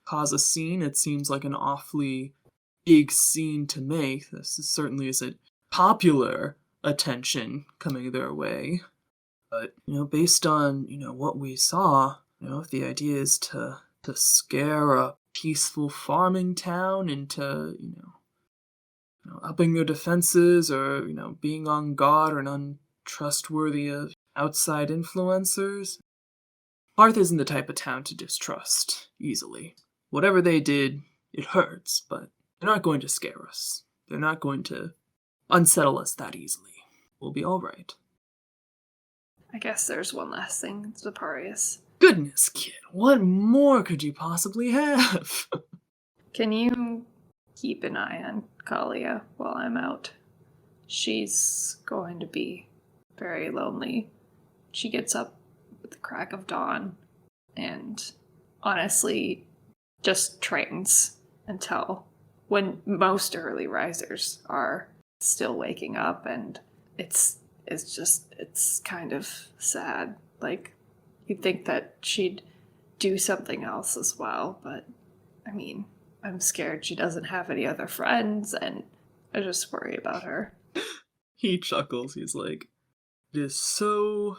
cause a scene. It seems like an awfully big scene to make. This certainly isn't popular attention coming their way. But, based on, what we saw, if the idea is to scare a peaceful farming town into, upping their defenses or, being on guard or untrustworthy of outside influencers, Hearth isn't the type of town to distrust easily. Whatever they did, it hurts, but they're not going to scare us. They're not going to unsettle us that easily. We'll be all right. I guess there's one last thing, Zeparius. Goodness, kid, what more could you possibly have? Can you keep an eye on Kalia while I'm out? She's going to be very lonely. She gets up with the crack of dawn and honestly just trains until when most early risers are still waking up, and it's kind of sad. Like, you'd think that she'd do something else as well, but I mean, I'm scared she doesn't have any other friends, and I just worry about her. He chuckles. He's like, it is so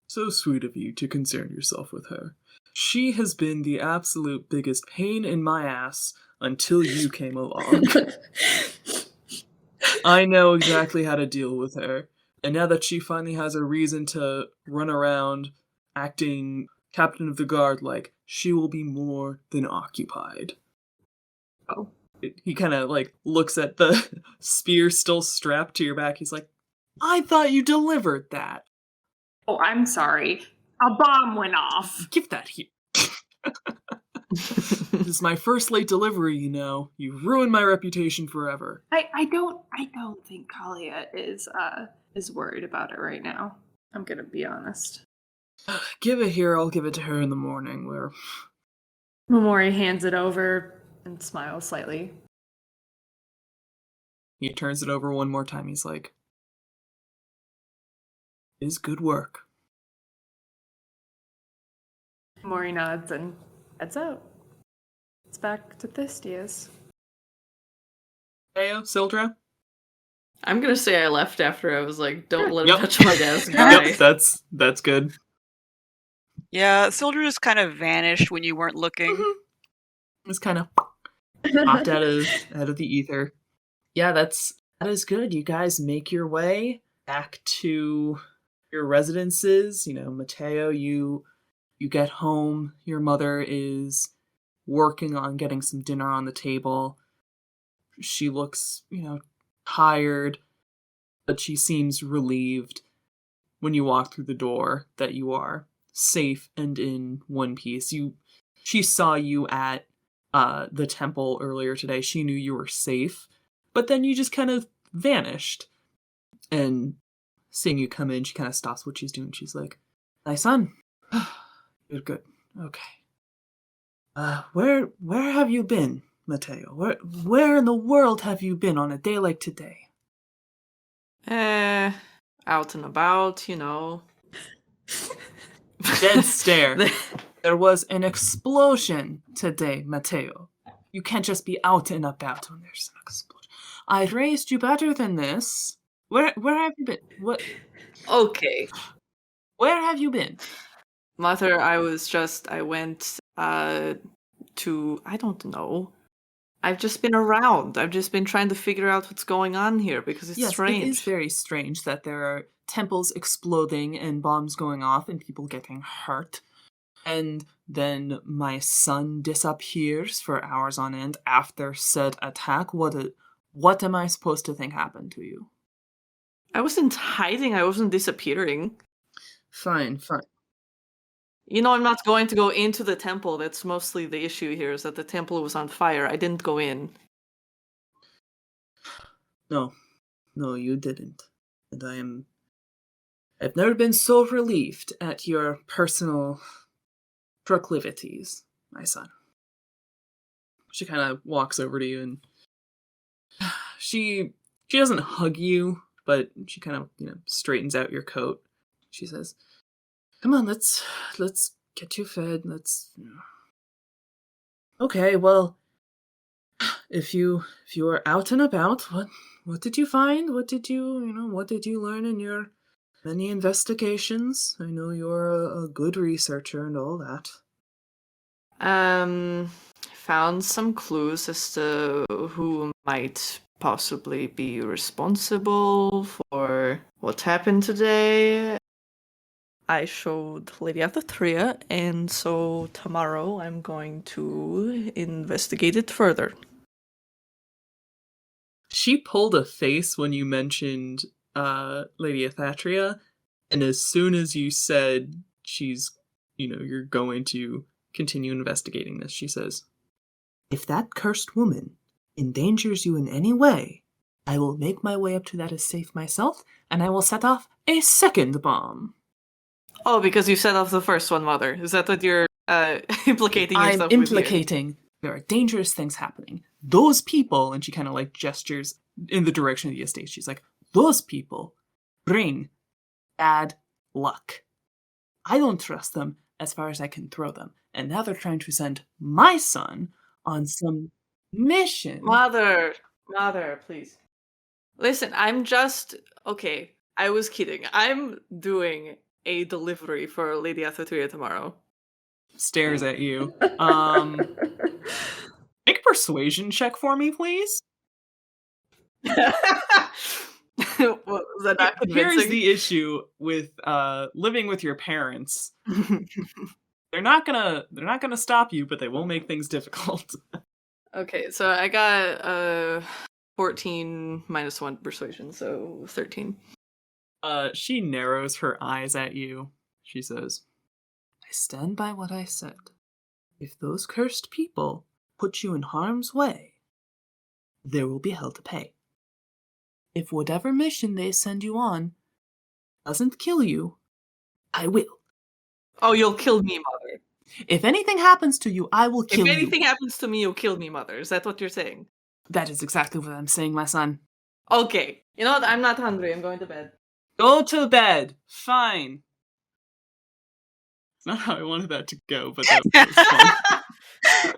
sweet of you to concern yourself with her. She has been the absolute biggest pain in my ass until you came along. I know exactly how to deal with her, and now that she finally has a reason to run around acting captain of the guard, like, she will be more than occupied. Oh. He kind of, looks at the spear still strapped to your back. He's like, I thought you delivered that. Oh, I'm sorry. A bomb went off. Give that here. This is my first late delivery, You've ruined my reputation forever. I don't think Kalia is worried about it right now. I'm gonna be honest. Give it here, I'll give it to her in the morning. Momori hands it over and smiles slightly. He turns it over one more time. He's like, "Is good work." Momori nods and heads out. It's back to Thistius. Mateo, Sildra? I'm gonna say I left after I was like, don't let Yep. him touch my desk. Bye. Yep, that's good. Yeah, Sildra just kind of vanished when you weren't looking. It's kind of popped out of the ether. Yeah, that is good. You guys make your way back to your residences. Mateo, you get home. Your mother is working on getting some dinner on the table. She looks, tired, but she seems relieved when you walk through the door that you are safe and in one piece. She saw you at the temple earlier today. She knew you were safe, but then you just kind of vanished. And seeing you come in, she kind of stops what she's doing. She's like, "My son, good. Okay. Where have you been, Mateo? Where in the world have you been on a day like today?" Out and about, Dead stare. There was an explosion today, Mateo. You can't just be out and about when there's an explosion. I raised you better than this. Where have you been? What? Okay. Where have you been? Mother, I went to, I don't know. I've just been around. I've just been trying to figure out what's going on here because it's strange. Yes, it is very strange that there are temples exploding and bombs going off and people getting hurt. And then my son disappears for hours on end after said attack. What am I supposed to think happened to you? I wasn't hiding. I wasn't disappearing. Fine. I'm not going to go into the temple. That's mostly the issue here, is that the temple was on fire. I didn't go in. No, you didn't. And I've never been so relieved at your personal proclivities, my son. She kind of walks over to you and she doesn't hug you, but she kind of, straightens out your coat. She says, "Come on, let's get you fed. Okay, well, if you were out and about, what did you find? What did you learn in your many investigations? I know you're a good researcher and all that." Found some clues as to who might possibly be responsible for what happened today. I showed Lady Athatria, and so tomorrow I'm going to investigate it further. She pulled a face when you mentioned Lady Athatria, and as soon as you said you're going to continue investigating this, she says, "If that cursed woman endangers you in any way, I will make my way up to that estate myself, and I will set off a second bomb." Oh, because you set off the first one, Mother. Is that what you're implicating yourself I'm with here? implicating there are dangerous things happening. Those people, and she kind of gestures in the direction of the estate. She's like, "Those people bring bad luck. I don't trust them as far as I can throw them. And now they're trying to send my son on some mission." Mother, please. Listen, okay, I was kidding. I'm doing a delivery for Lady Athatria tomorrow. Stares at you. Make a persuasion check for me, please. What, was that not convincing? Here's the issue with living with your parents. They're not gonna stop you, but they will make things difficult. Okay, so I got 14 minus 1 persuasion, so 13. She narrows her eyes at you. She says, "I stand by what I said. If those cursed people put you in harm's way, there will be hell to pay. If whatever mission they send you on doesn't kill you, I will. Oh, you'll kill me, mother. If anything happens to you, I will kill If you. anything happens to me, you'll kill me, mother. Is that what you're saying? That is exactly what I'm saying, my son. Okay. You know what? I'm not hungry. I'm going to bed. Go to bed. Fine. It's not how I wanted that to go, but that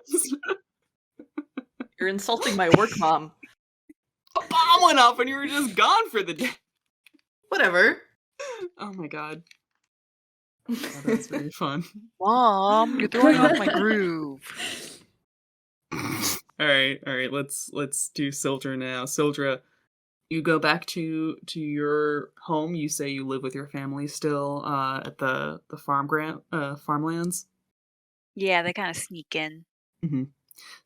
was fun. You're insulting my work, Mom. A bomb went off and you were just gone for the day. Whatever. Oh my god. Oh, that was very fun. Mom, you're throwing off my groove. Alright, let's do Sildra now. Sildra, you go back to your home. You say you live with your family still at the farmlands. Yeah, they kind of sneak in. Mm-hmm.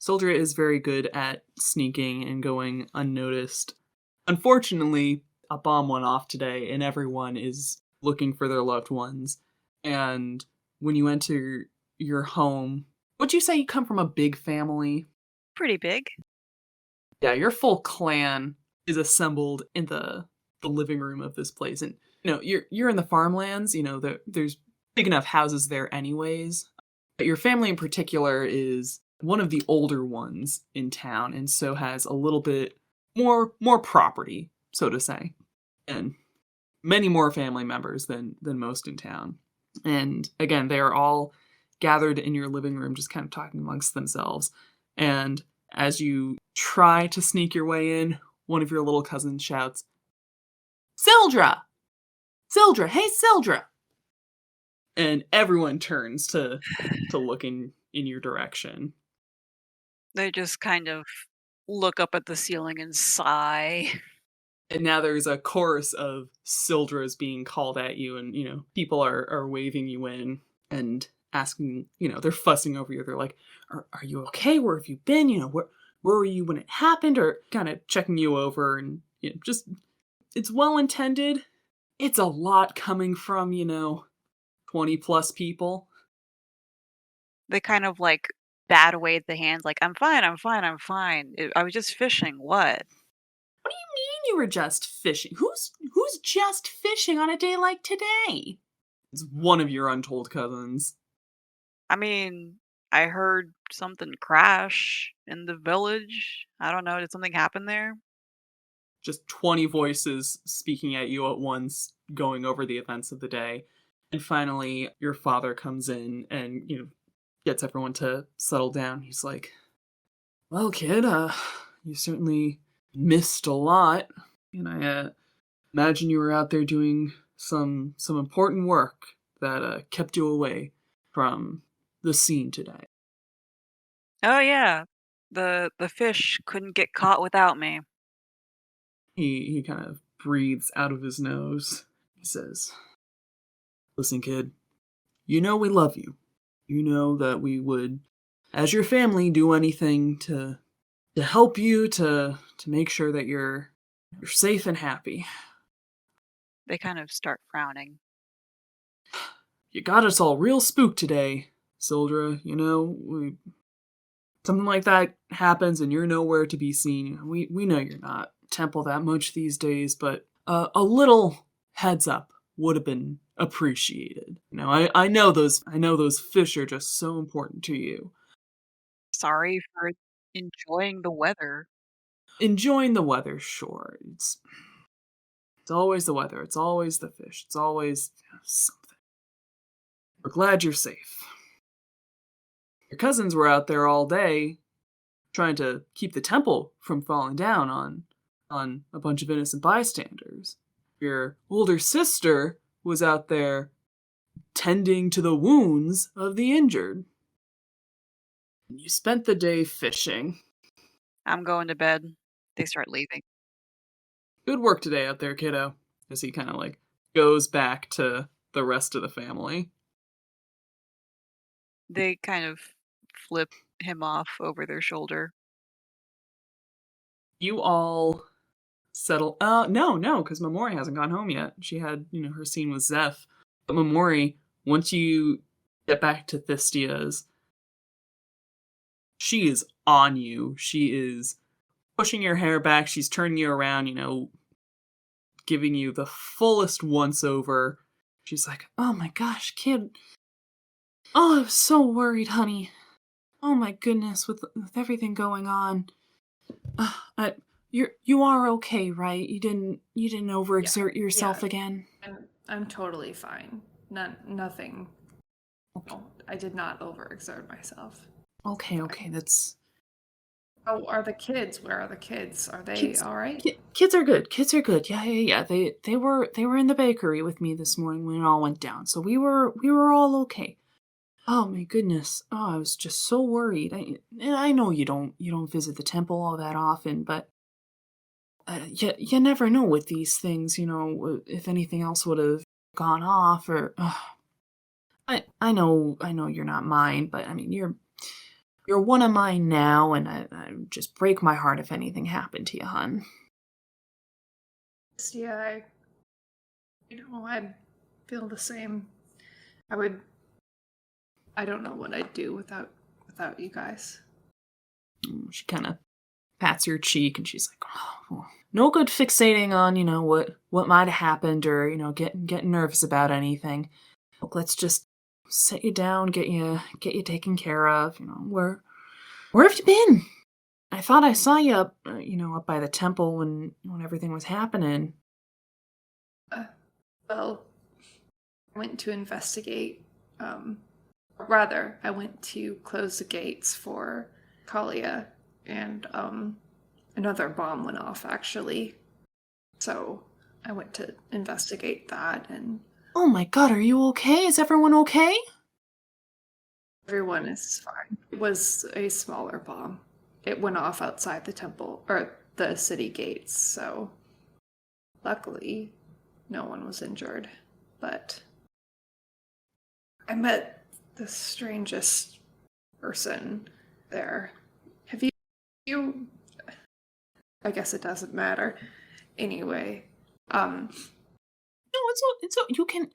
Sildra is very good at sneaking and going unnoticed. Unfortunately, a bomb went off today and everyone is looking for their loved ones. And when you enter your home, would you say you come from a big family? Pretty big. Yeah, your full clan is assembled in the living room of this place. And you're in the farmlands, there's big enough houses there anyways. But your family in particular is one of the older ones in town, and so has a little bit more property, so to say. And many more family members than most in town. And again, they are all gathered in your living room, just kind of talking amongst themselves. And as you try to sneak your way in, one of your little cousins shouts, "Sildra! Sildra! Hey, Sildra!" And everyone turns to look in your direction. They just kind of look up at the ceiling and sigh. And now there's a chorus of Sildras being called at you, and, people are waving you in and asking, they're fussing over you. They're like, are you okay? Where have you been? Where were you when it happened? Or kind of checking you over, and just, it's well intended. It's a lot coming from, 20 plus people. They kind of like bat away the hands like, I'm fine, I'm fine, I'm fine. I was just fishing. What? What do you mean you were just fishing? Who's just fishing on a day like today? It's one of your untold cousins. I mean, I heard something crash in the village. I don't know. Did something happen there? Just 20 voices speaking at you at once, going over the events of the day. And finally, your father comes in and, gets everyone to settle down. He's like, "Well, kid, you certainly missed a lot. And I imagine you were out there doing some important work that kept you away from the scene today." Oh yeah. The fish couldn't get caught without me. He kind of breathes out of his nose. He says, "Listen, kid, we love you. You know that we would, as your family, do anything to help you, to make sure that you're safe and happy. They kind of start frowning. You got us all real spooked today, Sildra. Something like that happens and you're nowhere to be seen. We know you're not temple that much these days, but a little heads up would have been appreciated. I know those fish are just so important to you. Sorry for enjoying the weather. Enjoying the weather, sure. It's always the weather. It's always the fish. It's always something. We're glad you're safe. Your cousins were out there all day trying to keep the temple from falling down on a bunch of innocent bystanders. Your older sister was out there tending to the wounds of the injured. And you spent the day fishing. I'm going to bed. They start leaving. Good work today out there, kiddo. As he kind of goes back to the rest of the family. They kind of flip him off over their shoulder. You all settle. No, because Momori hasn't gone home yet. She had, her scene with Zeph. But Momori, once you get back to Thistia's, she is on you. She is pushing your hair back. She's turning you around, giving you the fullest once over. She's like, "Oh my gosh, kid, Oh, I was so worried, honey. Oh my goodness, with everything going on. You are okay, right? You didn't overexert yourself yeah. again. I'm totally fine. Nothing. Okay. No, I did not overexert myself. Okay, that's Oh, are the kids? Where are the kids? Are they kids. all right? Kids are good. Kids are good. Yeah. They were in the bakery with me this morning when it all went down. So we were all okay. Oh my goodness. Oh, I was just so worried. I know you don't visit the temple all that often, but you never know with these things, if anything else would have gone off or I know you're not mine, but I mean you're one of mine now, and I just break my heart if anything happened to you, hon. Yeah, I feel the same. I don't know what I'd do without you guys. She kind of pats your cheek and she's like, oh, well, no good fixating on, what might have happened or, getting nervous about anything. Look, let's just set you down, get you taken care of. Where have you been? I thought I saw you up, up by the temple when everything was happening. Well, I went to investigate. Rather, I went to close the gates for Kalia, and another bomb went off, actually. So I went to investigate that, and Oh my god, are you okay? Is everyone okay? everyone is fine. It was a smaller bomb. It went off outside the temple, or the city gates, so luckily no one was injured. But I met the strangest person there. Have you I guess it doesn't matter. Anyway, No, it's you can.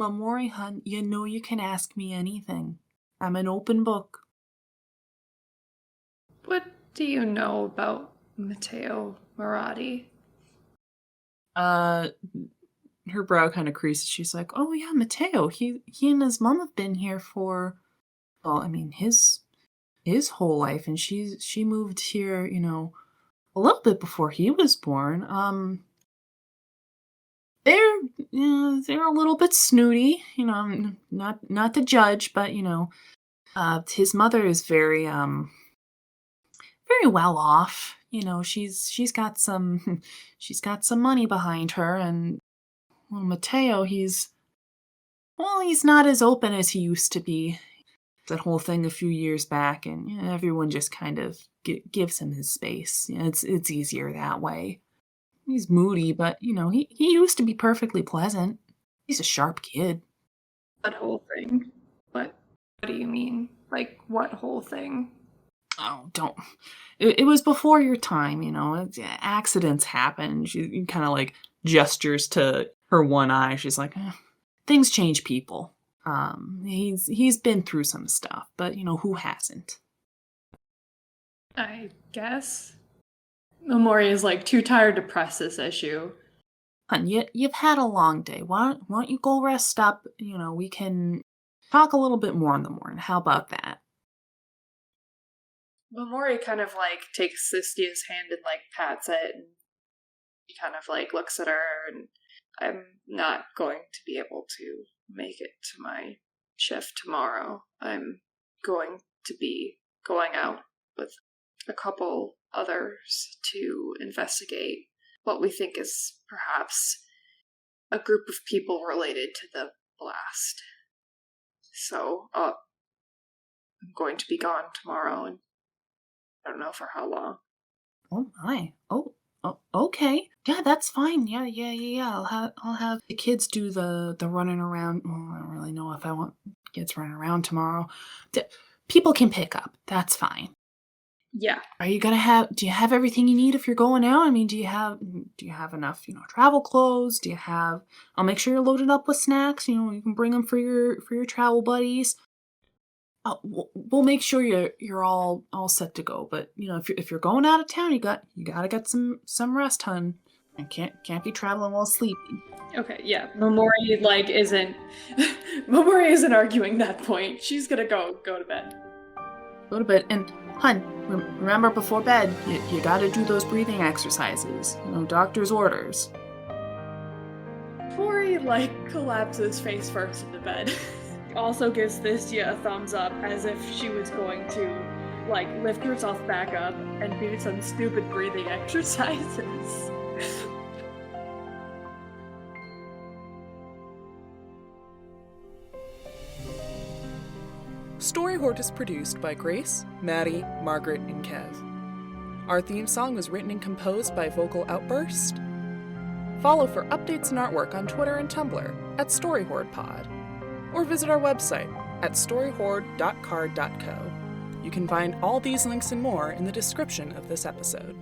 Momori, hun, you can ask me anything. I'm an open book. what do you know about Mateo Marati? Her brow kind of creases. She's like, "Oh yeah, Mateo. He and his mom have been here for, well, I mean, his whole life, and she moved here, a little bit before he was born. They're they're a little bit snooty, not to judge, but his mother is very very well off. She's got some she's got some money behind her, and well, Mateo, he's not as open as he used to be. That whole thing a few years back, and everyone just kind of gives him his space. It's easier that way. He's moody, but he used to be perfectly pleasant. He's a sharp kid. That whole thing. What do you mean? Like, what whole thing? Oh, don't. It was before your time, accidents happen. She kind of like gestures to her one eye. She's like, things change people. He's been through some stuff, but who hasn't? I guess. Momori is like too tired to press this issue. Hun, you've had a long day. Why don't you go rest up? We can talk a little bit more in the morning. How about that? Momori kind of like takes Sistia's hand and like pats it, and he kind of like looks at her, and I'm not going to be able to make it to my shift tomorrow. I'm going to be going out with a couple others to investigate what we think is perhaps a group of people related to the blast. So, I'm going to be gone tomorrow, and I don't know for how long. Oh my. Oh, okay. Yeah, that's fine. Yeah. I'll have the kids do the running around. Well, I don't really know if I want kids running around tomorrow. People can pick up. That's fine. Yeah. Do you have everything you need if you're going out? I mean, do you have enough, travel clothes? I'll make sure you're loaded up with snacks. You can bring them for your travel buddies. We'll make sure you're all set to go. But if you're going out of town, you gotta get some rest, hun. I can't be traveling while sleeping. Okay, yeah. Momori isn't arguing that point. She's gonna go to bed. Go to bed. And, hun, remember before bed, you gotta do those breathing exercises. Doctor's orders. Momori collapses face first into bed. Also gives Thistia a thumbs up as if she was going to lift herself back up and do some stupid breathing exercises. Story Hoard is produced by Grace, Maddie, Margaret, and Kev. Our theme song was written and composed by Vocal Outburst. Follow for updates and artwork on Twitter and Tumblr at StoryHoardPod, or visit our website at storyhoard.card.co. You can find all these links and more in the description of this episode.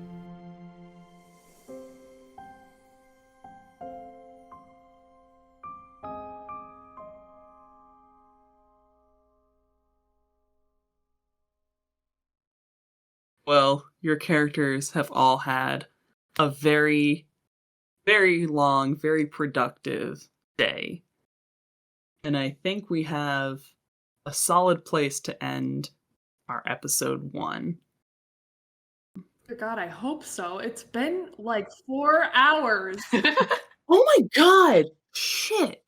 Well, your characters have all had a very, very long, very productive day. And I think we have a solid place to end our episode 1. God, I hope so. It's been 4 hours. Oh my god! Shit!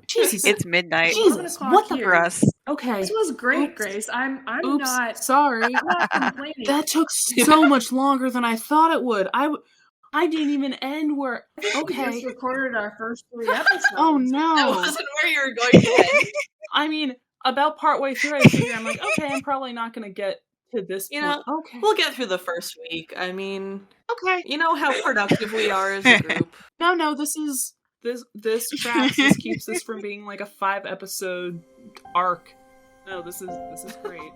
Jesus. It's midnight. Jesus, what the For us. Okay. This was great, Oops. Grace. I'm Oops, not sorry. I'm not complaining. That took so much longer than I thought it would. I didn't even end where. We Okay. just recorded our first 3 episodes. Oh That no. wasn't where you were going to end. I mean, about partway through, I figured I'm like, okay, I'm probably not gonna get to this point. Okay. We'll get through the first week. I mean, Okay. you know how productive we are as a group. No, this tracks. This keeps this from being like a 5-episode arc. No, this is great.